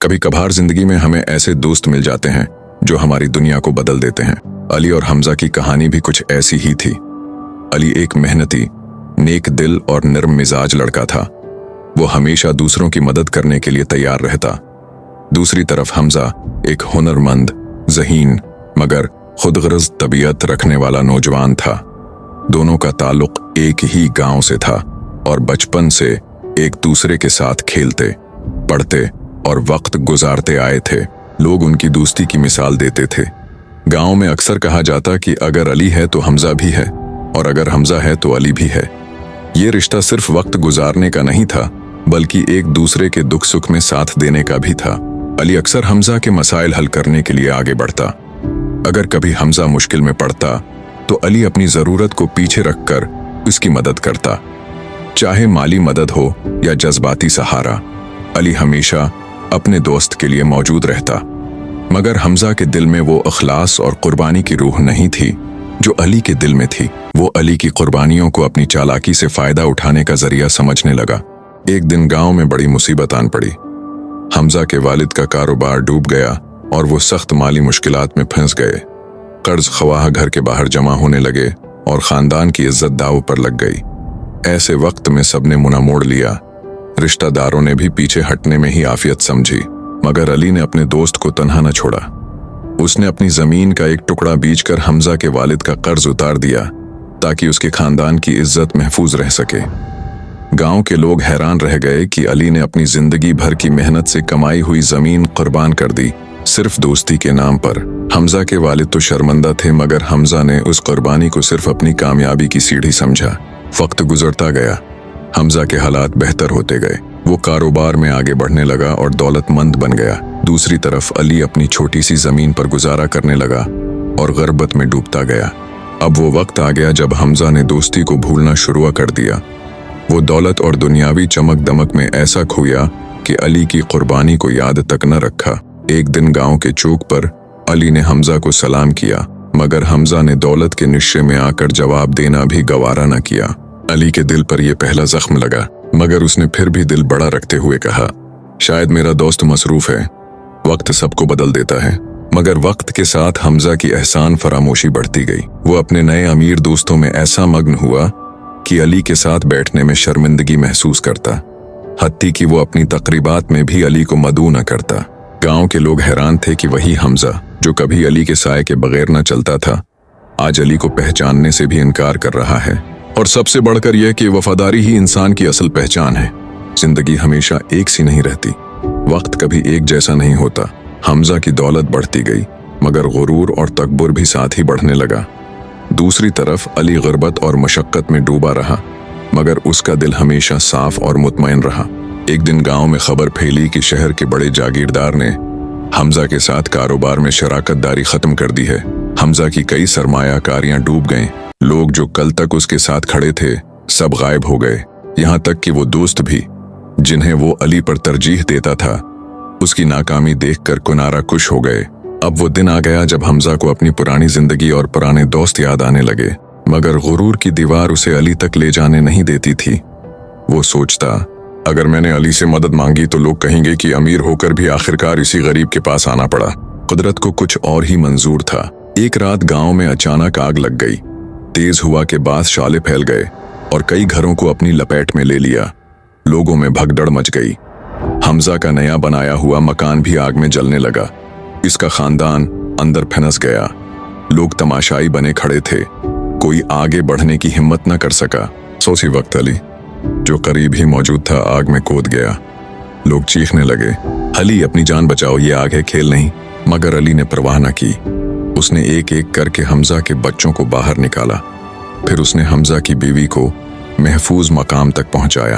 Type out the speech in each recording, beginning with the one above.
कभी कभार जिंदगी में हमें ऐसे दोस्त मिल जाते हैं जो हमारी दुनिया को बदल देते हैं। अली और हमजा की कहानी भी कुछ ऐसी ही थी। अली एक मेहनती, नेक दिल और नर्म मिजाज लड़का था। वो हमेशा दूसरों की मदद करने के लिए तैयार रहता। दूसरी तरफ हमजा एक हुनरमंद, ज़हीन मगर खुदगर्ज तबीयत रखने वाला नौजवान था। दोनों का ताल्लुक एक ही गांव से था और बचपन से एक दूसरे के साथ खेलते, पढ़ते और वक्त गुजारते आए थे। लोग उनकी दोस्ती की मिसाल देते थे। गांव में अक्सर कहा जाता कि अगर अली है तो हमजा भी है और अगर हमजा है तो अली भी है। ये रिश्ता सिर्फ वक्त गुजारने का नहीं था बल्कि एक दूसरे के दुख सुख में साथ देने का भी था। अली अक्सर हमजा के मसाइल हल करने के लिए आगे बढ़ता। अगर कभी हमजा मुश्किल में पड़ता तो अली अपनी जरूरत को पीछे रखकर उसकी मदद करता। चाहे माली मदद हो या जज्बाती सहारा, अली हमेशा अपने दोस्त के लिए मौजूद रहता। मगर हमजा के दिल में वो अखलास और कुर्बानी की रूह नहीं थी जो अली के दिल में थी। वो अली की कुर्बानियों को अपनी चालाकी से फायदा उठाने का जरिया समझने लगा। एक दिन गांव में बड़ी मुसीबत आन पड़ी। हमजा के वालिद का कारोबार डूब गया और वो सख्त माली मुश्किलात में फंस गए। कर्ज खवाह घर के बाहर जमा होने लगे और खानदान की इज्जत दांव पर लग गई। ऐसे वक्त में सबने मुना मोड़ लिया। रिश्तेदारों ने भी पीछे हटने में ही आफियत समझी, मगर अली ने अपने दोस्त को तन्हा न छोड़ा। उसने अपनी जमीन का एक टुकड़ा बेचकर हमजा के वालिद का कर्ज उतार दिया ताकि उसके खानदान की इज्जत महफूज रह सके। गांव के लोग हैरान रह गए कि अली ने अपनी जिंदगी भर की मेहनत से कमाई हुई जमीन कुर्बान कर दी सिर्फ दोस्ती के नाम पर। हमजा के वालिद तो शर्मिंदा थे मगर हमजा ने उस कुर्बानी को सिर्फ अपनी कामयाबी की सीढ़ी समझा। वक्त गुजरता गया, हमजा के हालात बेहतर होते गए। वो कारोबार में आगे बढ़ने लगा और दौलतमंद बन गया। दूसरी तरफ अली अपनी छोटी सी जमीन पर गुजारा करने लगा और गर्बत में डूबता गया। अब वो वक्त आ गया जब हमजा ने दोस्ती को भूलना शुरू कर दिया। वो दौलत और दुनियावी चमक दमक में ऐसा खोया कि अली की कुर्बानी को याद तक न रखा। एक दिन गांव के चौक पर अली ने हमजा को सलाम किया मगर हमजा ने दौलत के निश्चय में आकर जवाब देना भी गवारा न किया। अली के दिल पर यह पहला जख्म लगा मगर उसने फिर भी दिल बड़ा रखते हुए कहा, शायद मेरा दोस्त मसरूफ है, वक्त सबको बदल देता है। मगर वक्त के साथ हमजा की एहसान फरामोशी बढ़ती गई। वो अपने नए अमीर दोस्तों में ऐसा मग्न हुआ कि अली के साथ बैठने में शर्मिंदगी महसूस करता। हत्ती कि वो अपनी तकरीबात में भी अली को मदऊ न करता। गांव के लोग हैरान थे कि वही हमजा जो कभी अली के साए के बगैर न चलता था, आज अली को पहचानने से भी इनकार कर रहा है। और सबसे बढ़कर यह कि वफादारी ही इंसान की असल पहचान है। जिंदगी हमेशा एक सी नहीं रहती, वक्त कभी एक जैसा नहीं होता। हमजा की दौलत बढ़ती गई मगर गुरूर और तकब्बुर भी साथ ही बढ़ने लगा। दूसरी तरफ अली गुर्बत और मशक्कत में डूबा रहा मगर उसका दिल हमेशा साफ और मुतमईन रहा। एक दिन गांव में खबर फैली कि शहर के बड़े जागीरदार ने हमजा के साथ कारोबार में शराकतदारी खत्म कर दी है। हमजा की कई सरमायाकारियां डूब गईं। लोग जो कल तक उसके साथ खड़े थे सब गायब हो गए। यहाँ तक कि वो दोस्त भी जिन्हें वो अली पर तरजीह देता था, उसकी नाकामी देखकर कुनारा खुश हो गए। अब वो दिन आ गया जब हमजा को अपनी पुरानी जिंदगी और पुराने दोस्त याद आने लगे मगर गुरूर की दीवार उसे अली तक ले जाने नहीं देती थी। वो सोचता, अगर मैंने अली से मदद मांगी तो लोग कहेंगे कि अमीर होकर भी आखिरकार इसी गरीब के पास आना पड़ा। कुदरत को कुछ और ही मंजूर था। एक रात गांव में अचानक आग लग गई। तेज हुआ के बाद शाले फैल गए और कई घरों को अपनी लपेट में ले लिया। लोगों में भगदड़ मच गई। हमजा का नया बनाया हुआ मकान भी आग में जलने लगा। इसका खानदान अंदर फंस गया। लोग तमाशाई बने खड़े थे, कोई आगे बढ़ने की हिम्मत न कर सका। सोची वक्त अली जो करीब ही मौजूद था आग में कूद गया। लोग चीखने लगे, अली अपनी जान बचाओ, ये आग है, खेल नहीं। मगर अली ने परवाह न की। उसने एक एक करके हमजा के बच्चों को बाहर निकाला। फिर उसने हमजा की बीवी को महफूज मकाम तक पहुंचाया।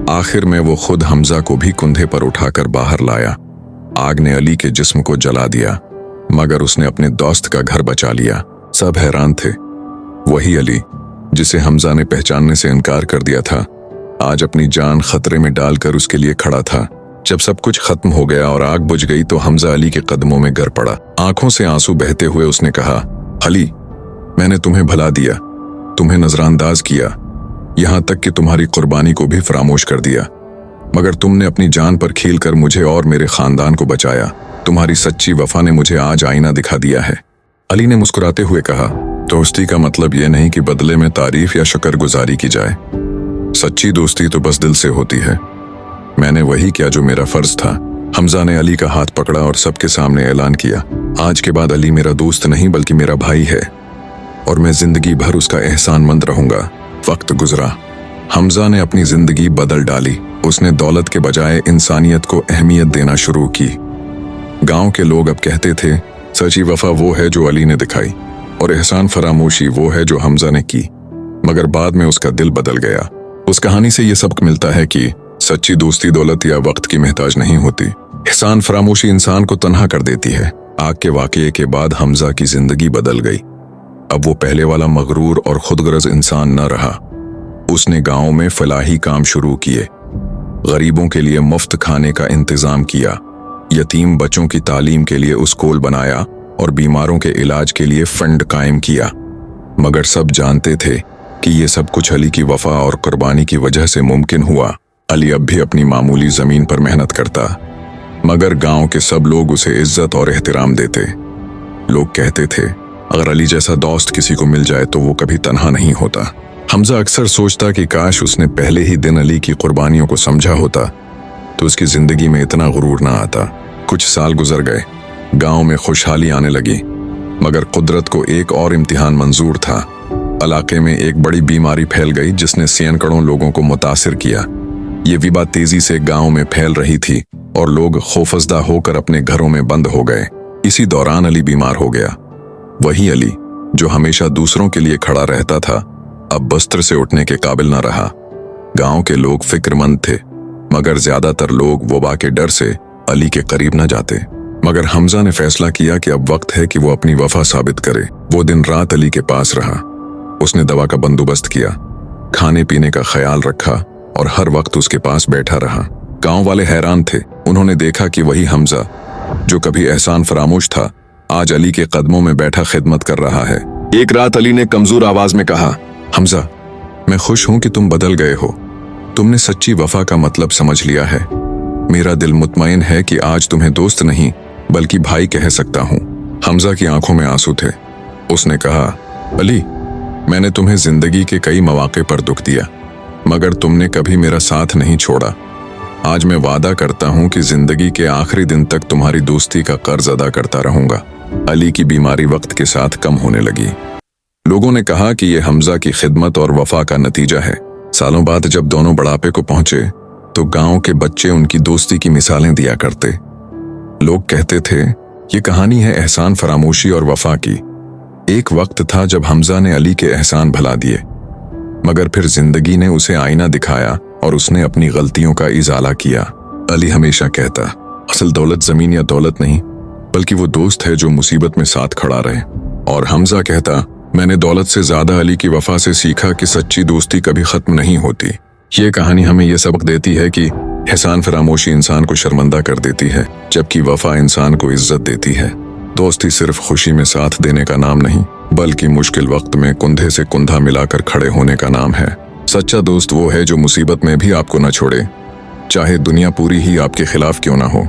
आखिर में वो खुद हमजा को भी कुंधे पर उठाकर बाहर लाया। आग ने अली के जिस्म को जला दिया मगर उसने अपने दोस्त का घर बचा लिया। सब हैरान थे। वही अली जिसे हमजा ने पहचानने से इनकार कर दिया था, आज अपनी जान खतरे में डालकर उसके लिए खड़ा था। जब सब कुछ खत्म हो गया और आग बुझ गई तो हमजा अली के कदमों में गिर पड़ा। आंखों से आंसू बहते हुए उसने कहा, अली, मैंने तुम्हें भुला दिया, तुम्हें नजरअंदाज किया, यहाँ तक कि तुम्हारी कुर्बानी को भी फरामोश कर दिया। मगर तुमने अपनी जान पर खेलकर मुझे और मेरे खानदान को बचाया। तुम्हारी सच्ची वफा ने मुझे आज आईना दिखा दिया है। अली ने मुस्कुराते हुए कहा, दोस्ती का मतलब यह नहीं कि बदले में तारीफ या शुक्रगुजारी की जाए। सच्ची दोस्ती तो बस दिल से होती है। मैंने वही किया जो मेरा फर्ज था। हमजा ने अली का हाथ पकड़ा और सबके सामने ऐलान किया, आज के बाद अली मेरा दोस्त नहीं बल्कि मेरा भाई है और मैं जिंदगी भर उसका एहसानमंद रहूंगा। वक्त गुजरा, हमजा ने अपनी जिंदगी बदल डाली। उसने दौलत के बजाय इंसानियत को अहमियत देना शुरू की। गांव के लोग अब कहते थे, सच्ची वफा वो है जो अली ने दिखाई और एहसान फरामोशी वो है जो हमजा ने की। मगर बाद में उसका दिल बदल गया। उस कहानी से ये सबक मिलता है कि सच्ची दोस्ती दौलत या वक्त की मोहताज नहीं होती। एहसान फरामोशी इंसान को तन्हा कर देती है। आग के वाकये के बाद हमजा की जिंदगी बदल गई। अब वो पहले वाला मगरूर और खुदगर्ज इंसान न रहा। उसने गांव में फलाही काम शुरू किए, गरीबों के लिए मुफ्त खाने का इंतजाम किया, यतीम बच्चों की तालीम के लिए स्कूल बनाया और बीमारों के इलाज के लिए फंड कायम किया। मगर सब जानते थे कि ये सब कुछ अली की वफा और कुर्बानी की वजह से मुमकिन हुआ। अली अब भी अपनी मामूली जमीन पर मेहनत करता, मगर गांव के सब लोग उसे इज्जत और एहतराम देते। लोग कहते थे, अगर अली जैसा दोस्त किसी को मिल जाए तो वो कभी तन्हा नहीं होता। हमजा अक्सर सोचता कि काश उसने पहले ही दिन अली की कुर्बानियों को समझा होता तो उसकी जिंदगी में इतना गुरूर ना आता। कुछ साल गुजर गए, गांव में खुशहाली आने लगी, मगर कुदरत को एक और इम्तिहान मंजूर था। इलाके में एक बड़ी बीमारी फैल गई जिसने सैकड़ों लोगों को मुतासिर किया। ये वबा तेजी से गांव में फैल रही थी और लोग खौफजदा होकर अपने घरों में बंद हो गए। इसी दौरान अली बीमार हो गया। वही अली जो हमेशा दूसरों के लिए खड़ा रहता था, अब बस्तर से उठने के काबिल न रहा। गांव के लोग फिक्रमंद थे, मगर ज्यादातर लोग वबा के डर से अली के करीब न जाते। मगर हमजा ने फैसला किया कि अब वक्त है कि वो अपनी वफा साबित करे। वो दिन रात अली के पास रहा। उसने दवा का बंदोबस्त किया, खाने पीने का ख्याल रखा और हर वक्त उसके पास बैठा रहा। गांव वाले हैरान थे। उन्होंने देखा कि वही हमजा जो कभी एहसान फरामोश था, आज अली के कदमों में बैठा खिदमत कर रहा है। एक रात अली ने कमजोर आवाज में कहा, हमजा, मैं खुश हूं कि तुम बदल गए हो। तुमने सच्ची वफा का मतलब समझ लिया है। मेरा दिल मुतमईन है कि आज तुम्हें दोस्त नहीं बल्कि भाई कह सकता हूं। हमजा की आंखों में आंसू थे। उसने कहा, अली, मैंने तुम्हें जिंदगी के कई मौके पर दुख दिया, मगर तुमने कभी मेरा साथ नहीं छोड़ा। आज मैं वादा करता हूं कि जिंदगी के आखिरी दिन तक तुम्हारी दोस्ती का कर्ज अदा करता रहूंगा। अली की बीमारी वक्त के साथ कम होने लगी। लोगों ने कहा कि यह हमजा की खिदमत और वफा का नतीजा है। सालों बाद जब दोनों बुढ़ापे को पहुंचे तो गांव के बच्चे उनकी दोस्ती की मिसालें दिया करते। लोग कहते थे, ये कहानी है एहसान फरामोशी और वफा की। एक वक्त था जब हमजा ने अली के एहसान भुला दिए, मगर फिर जिंदगी ने उसे आईना दिखाया और उसने अपनी गलतियों का इजाला किया। अली हमेशा कहता, असल दौलत जमीन या दौलत नहीं बल्कि वो दोस्त है जो मुसीबत में साथ खड़ा रहे। और हमजा कहता, मैंने दौलत से ज्यादा अली की वफा से सीखा कि सच्ची दोस्ती कभी खत्म नहीं होती। ये कहानी हमें यह सबक देती है कि एहसान फरामोशी इंसान को शर्मिंदा कर देती है, जबकि वफा इंसान को इज्जत देती है। दोस्ती सिर्फ खुशी में साथ देने का नाम नहीं, बल्कि मुश्किल वक्त में कुंधे से कुंधा मिलाकर खड़े होने का नाम है। सच्चा दोस्त वो है जो मुसीबत में भी आपको न छोड़े, चाहे दुनिया पूरी ही आपके खिलाफ क्यों ना हो।